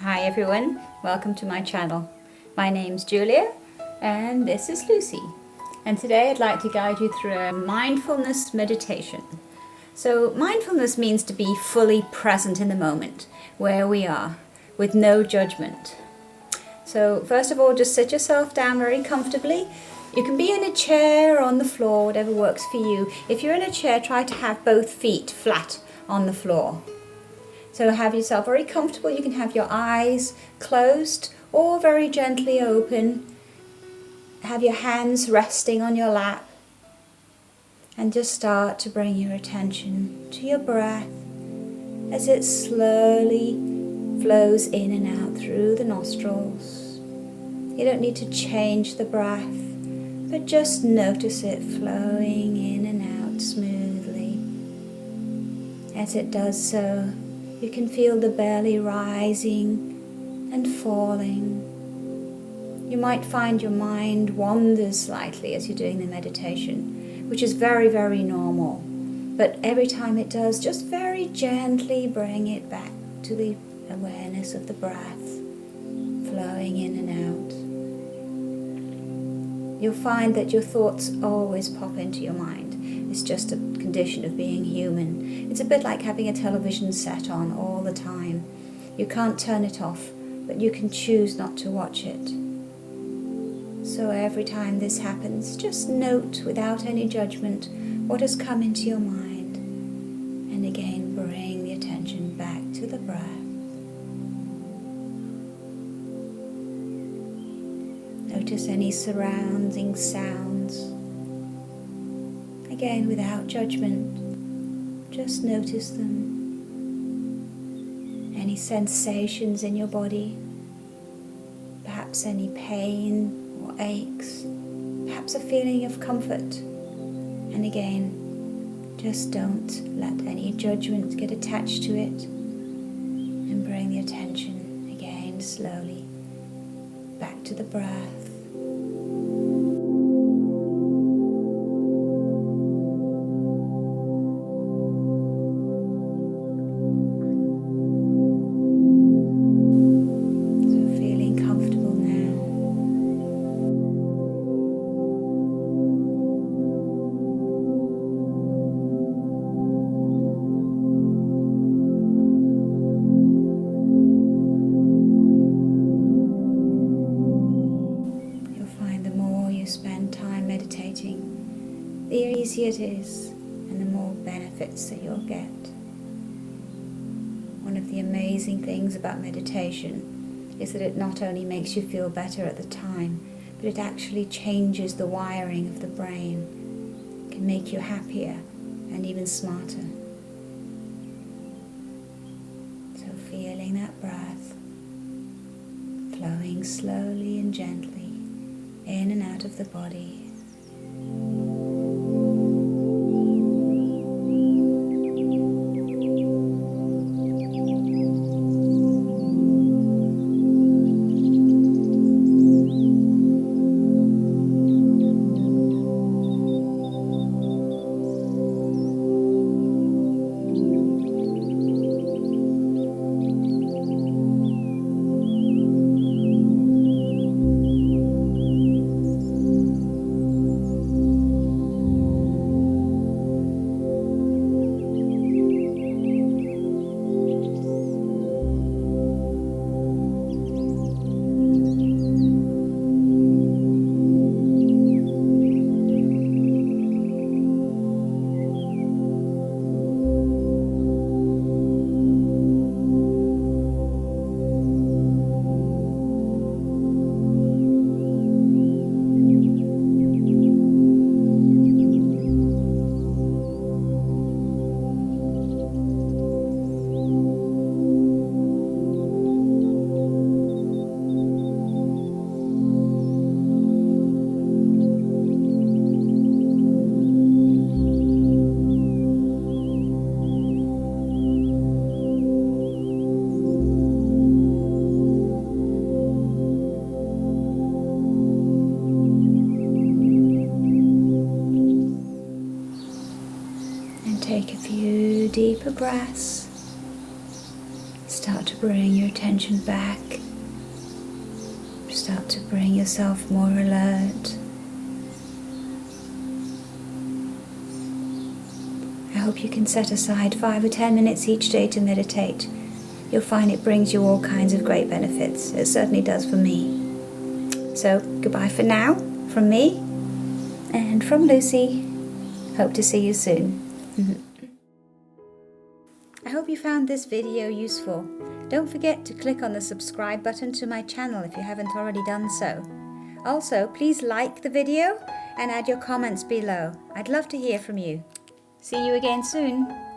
Hi everyone, welcome to my channel. My name's Julia and this is Lucy. And today I'd like to guide you through a mindfulness meditation. So mindfulness means to be fully present in the moment, where we are, with no judgment. So first of all, just sit yourself down very comfortably. You can be in a chair or on the floor, whatever works for you. If you're in a chair, try to have both feet flat on the floor. So have yourself very comfortable. You can have your eyes closed or very gently open. Have your hands resting on your lap. And just start to bring your attention to your breath as it slowly flows in and out through the nostrils. You don't need to change the breath, but just notice it flowing in and out smoothly. As it does so, you can feel the belly rising and falling. You might find your mind wanders slightly as you're doing the meditation, which is very, very normal. But every time it does, just very gently bring it back to the awareness of the breath flowing in and out. You'll find that your thoughts always pop into your mind. It's just a condition of being human. It's a bit like having a television set on all the time. You can't turn it off, but you can choose not to watch it. So every time this happens, just note without any judgment what has come into your mind. And again, bring the attention back to the breath. Notice any surrounding sounds. Again, without judgment, just notice them. Any sensations in your body, perhaps any pain or aches, perhaps a feeling of comfort. And again, just don't let any judgment get attached to it, and bring the attention again slowly back to the breath. The easier it is, and the more benefits that you'll get. One of the amazing things about meditation is that it not only makes you feel better at the time, but it actually changes the wiring of the brain. It can make you happier and even smarter. So feeling that breath flowing slowly and gently in and out of the body. Take a few deeper breaths. Start to bring your attention back. Start to bring yourself more alert. I hope you can set aside 5 or 10 minutes each day to meditate. You'll find it brings you all kinds of great benefits. It certainly does for me. So, goodbye for now, from me and from Lucy. Hope to see you soon. I hope you found this video useful. Don't forget to click on the subscribe button to my channel if you haven't already done so. Also, please like the video and add your comments below. I'd love to hear from you. See you again soon.